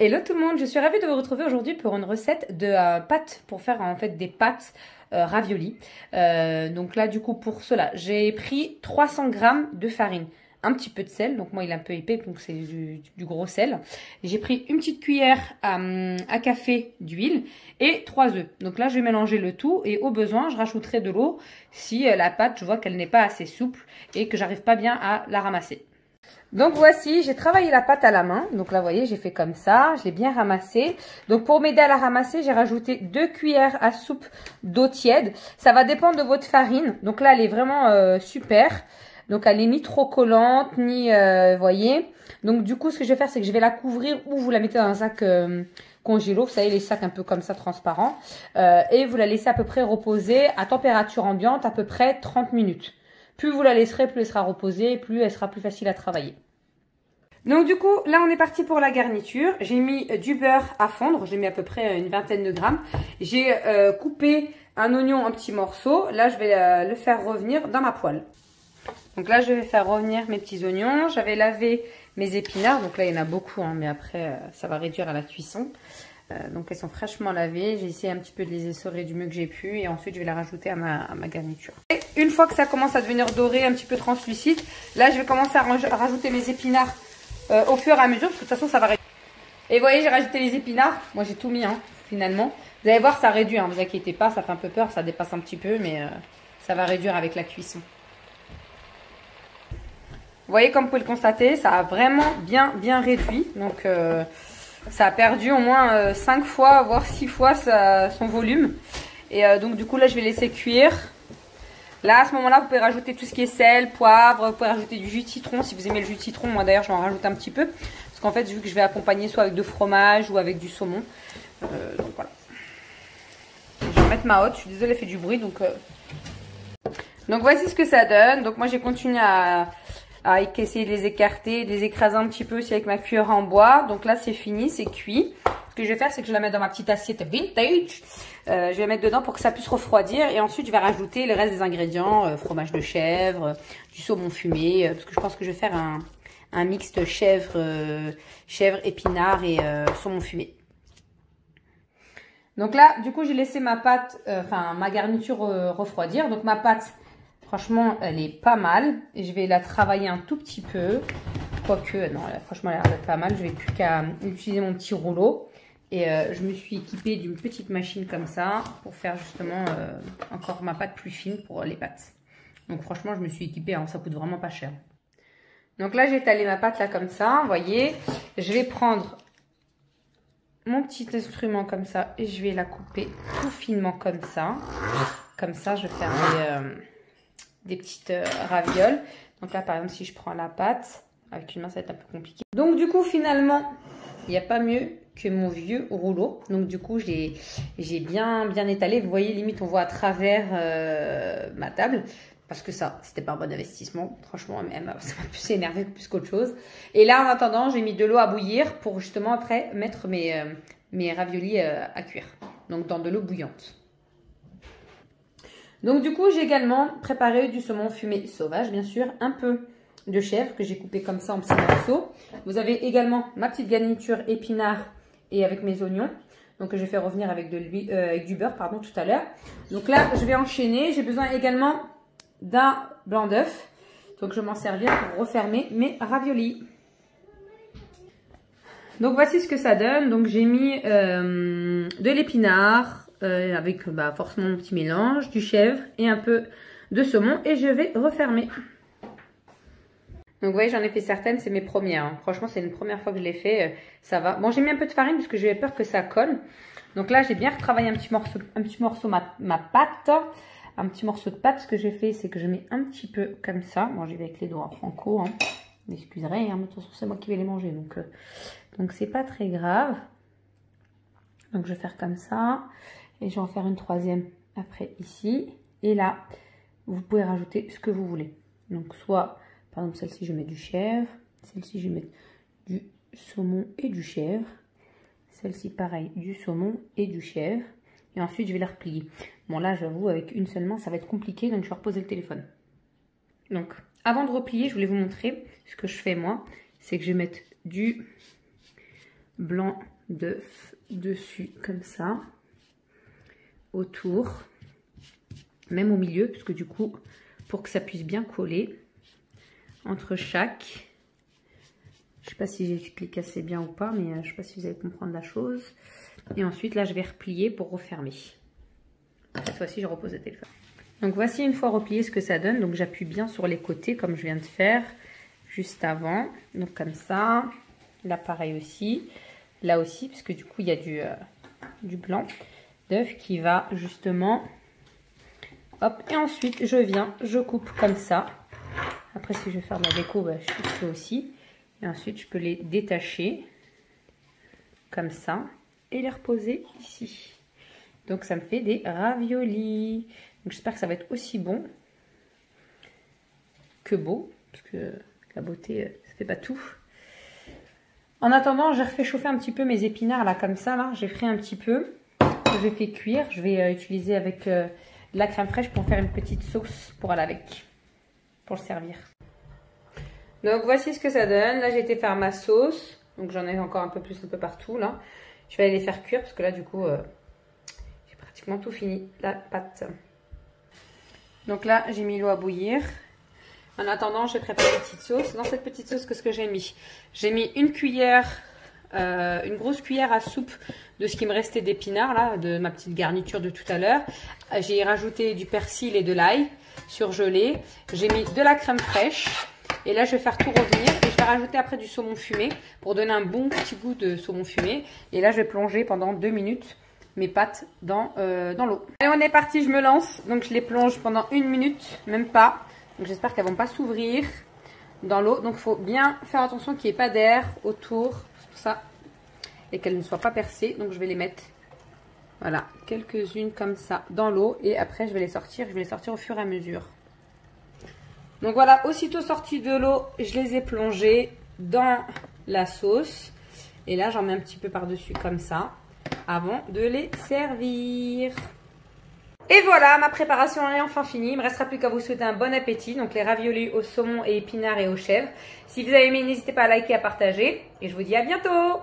Hello tout le monde, je suis ravie de vous retrouver aujourd'hui pour une recette de pâtes, pour faire en fait des pâtes ravioli. Donc là du coup pour cela, j'ai pris 300 g de farine, un petit peu de sel, donc moi il est un peu épais donc c'est du gros sel. J'ai pris une petite cuillère à café d'huile et 3 œufs. Donc là je vais mélanger le tout et au besoin je rajouterai de l'eau si la pâte je vois qu'elle n'est pas assez souple et que j'arrive pas bien à la ramasser. Donc voici, j'ai travaillé la pâte à la main. Donc là, vous voyez, j'ai fait comme ça. Je l'ai bien ramassée. Donc pour m'aider à la ramasser, j'ai rajouté 2 cuillères à soupe d'eau tiède. Ça va dépendre de votre farine. Donc là, elle est vraiment super. Donc elle est ni trop collante, ni, vous voyez. Donc du coup, ce que je vais faire, c'est que je vais la couvrir ou vous la mettez dans un sac congélo. Vous savez, les sacs un peu comme ça, transparents. Et vous la laissez à peu près reposer à température ambiante, à peu près 30 minutes. Plus vous la laisserez, plus elle sera reposée, plus elle sera plus facile à travailler. Donc du coup, là on est parti pour la garniture. J'ai mis du beurre à fondre, j'ai mis à peu près une vingtaine de grammes. J'ai coupé un oignon en petits morceaux. Là je vais le faire revenir dans ma poêle. Donc là je vais faire revenir mes petits oignons. J'avais lavé mes épinards, donc là il y en a beaucoup, hein, mais après ça va réduire à la cuisson. Donc elles sont fraîchement lavées, j'ai essayé un petit peu de les essorer du mieux que j'ai pu et ensuite je vais les rajouter à ma garniture. Et une fois que ça commence à devenir doré, un petit peu translucide, là je vais commencer à rajouter mes épinards au fur et à mesure parce que de toute façon ça va réduire. Et vous voyez, j'ai rajouté les épinards, moi j'ai tout mis hein, finalement. Vous allez voir, ça réduit, hein, vous inquiétez pas, ça fait un peu peur, ça dépasse un petit peu mais ça va réduire avec la cuisson. Vous voyez, comme vous pouvez le constater, ça a vraiment bien réduit, donc ça a perdu au moins 5 fois, voire 6 fois son volume. Et donc du coup là je vais laisser cuire. Là à ce moment là vous pouvez rajouter tout ce qui est sel, poivre, vous pouvez rajouter du jus de citron si vous aimez le jus de citron. Moi d'ailleurs je vais en rajouter un petit peu. Parce qu'en fait vu que je vais accompagner soit avec de fromage ou avec du saumon. Donc voilà. Je vais remettre ma hotte, je suis désolée elle fait du bruit. Donc voici ce que ça donne. Donc moi j'ai continué à essayer de les écarter, de les écraser un petit peu aussi avec ma cuillère en bois. Donc là c'est fini, c'est cuit. Ce que je vais faire, c'est que je la mets dans ma petite assiette vintage. Je vais mettre dedans pour que ça puisse refroidir. Et ensuite, je vais rajouter le reste des ingrédients. Fromage de chèvre, du saumon fumé. Parce que je pense que je vais faire un mixte chèvre, épinard et saumon fumé. Donc là, du coup, j'ai laissé ma pâte, ma garniture refroidir. Donc ma pâte, franchement, elle est pas mal. Et je vais la travailler un tout petit peu. Quoique, non, franchement, elle a l'air d'être pas mal. Je vais plus qu'à utiliser mon petit rouleau. Et je me suis équipée d'une petite machine comme ça pour faire justement encore ma pâte plus fine pour les pâtes. Donc franchement, je me suis équipée, hein, ça coûte vraiment pas cher. Donc là, j'ai étalé ma pâte là comme ça, vous voyez. Je vais prendre mon petit instrument comme ça et je vais la couper tout finement comme ça. Comme ça, je vais faire des petites ravioles. Donc là, par exemple, si je prends la pâte, avec une main, ça va être un peu compliqué. Donc du coup, finalement, il n'y a pas mieux que mon vieux rouleau. Donc du coup, j'ai bien étalé. Vous voyez, limite, on voit à travers ma table. Parce que ça, c'était pas un bon investissement. Franchement, même, ça m'a plus énervé plus qu'autre chose. Et là, en attendant, j'ai mis de l'eau à bouillir pour justement après mettre mes raviolis à cuire. Donc dans de l'eau bouillante. Donc du coup, j'ai également préparé du saumon fumé sauvage, bien sûr. Un peu de chèvre que j'ai coupé comme ça en petits morceaux. Vous avez également ma petite garniture épinard et avec mes oignons. Donc je vais faire revenir avec avec du beurre pardon tout à l'heure. Donc là je vais enchaîner. J'ai besoin également d'un blanc d'œuf. Donc je vais m'en servir pour refermer mes raviolis. Donc voici ce que ça donne. Donc j'ai mis de l'épinard avec forcément mon petit mélange, du chèvre et un peu de saumon et je vais refermer. Donc vous voyez, j'en ai fait certaines, c'est mes premières. Hein. Franchement, c'est une première fois que je l'ai fait, ça va. Bon, j'ai mis un peu de farine parce que j'avais peur que ça colle. Donc là, j'ai bien retravaillé un petit morceau ma pâte. Un petit morceau de pâte. Ce que j'ai fait, c'est que je mets un petit peu comme ça. Bon, j'y vais avec les doigts franco. Hein. Vous m'excuserez, hein, mais de toute façon, c'est moi qui vais les manger. Donc c'est pas très grave. Donc je vais faire comme ça. Et je vais en faire une troisième après ici. Et là, vous pouvez rajouter ce que vous voulez. Donc soit... Par exemple, celle-ci, je mets du chèvre. Celle-ci, je mets du saumon et du chèvre. Celle-ci, pareil, du saumon et du chèvre. Et ensuite, je vais la replier. Bon, là, j'avoue, avec une seule main, ça va être compliqué. Donc, je vais reposer le téléphone. Donc, avant de replier, je voulais vous montrer ce que je fais, moi. C'est que je vais mettre du blanc d'œuf dessus comme ça, autour, même au milieu, parce que du coup, pour que ça puisse bien coller entre chaque. Je sais pas si j'explique assez bien ou pas, mais je sais pas si vous allez comprendre la chose. Et ensuite, là, je vais replier pour refermer. Cette fois-ci, je repose le téléphone. Donc, voici une fois replié ce que ça donne. Donc, j'appuie bien sur les côtés, comme je viens de faire juste avant. Donc, comme ça. Là, pareil aussi. Là aussi, parce que du coup, il y a du blanc d'œuf qui va justement... Hop, et ensuite, je coupe comme ça. Après, si je veux faire de la déco, bah, je fais aussi. Et ensuite, je peux les détacher comme ça et les reposer ici. Donc, ça me fait des raviolis. Donc, j'espère que ça va être aussi bon que beau, parce que la beauté, ça fait pas tout. En attendant, j'ai refait chauffer un petit peu mes épinards là, comme ça. Là, j'ai frit un petit peu. J'ai fait cuire. Je vais utiliser avec de la crème fraîche pour faire une petite sauce pour aller avec, pour le servir. Donc voici ce que ça donne. Là j'ai été faire ma sauce. Donc j'en ai encore un peu plus un peu partout là. Je vais aller les faire cuire parce que là du coup j'ai pratiquement tout fini. La pâte. Donc là j'ai mis l'eau à bouillir. En attendant j'ai préparé une petite sauce. Dans cette petite sauce qu'est-ce que j'ai mis? J'ai mis une cuillère, une grosse cuillère à soupe de ce qui me restait d'épinards là, de ma petite garniture de tout à l'heure. J'ai rajouté du persil et de l'ail surgelé. J'ai mis de la crème fraîche. Et là, je vais faire tout revenir et je vais rajouter après du saumon fumé pour donner un bon petit goût de saumon fumé. Et là, je vais plonger pendant 2 minutes mes pâtes dans l'eau. Allez, on est parti, je me lance. Donc, je les plonge pendant 1 minute, même pas. Donc, j'espère qu'elles ne vont pas s'ouvrir dans l'eau. Donc, il faut bien faire attention qu'il n'y ait pas d'air autour, tout ça, et qu'elles ne soient pas percées. Donc, je vais les mettre, voilà, quelques-unes comme ça dans l'eau. Et après, je vais les sortir. Je vais les sortir au fur et à mesure. Donc voilà, aussitôt sorti de l'eau, je les ai plongés dans la sauce. Et là, j'en mets un petit peu par-dessus comme ça, avant de les servir. Et voilà, ma préparation est enfin finie. Il ne me restera plus qu'à vous souhaiter un bon appétit. Donc les raviolis au saumon et épinards et aux chèvres. Si vous avez aimé, n'hésitez pas à liker et à partager. Et je vous dis à bientôt!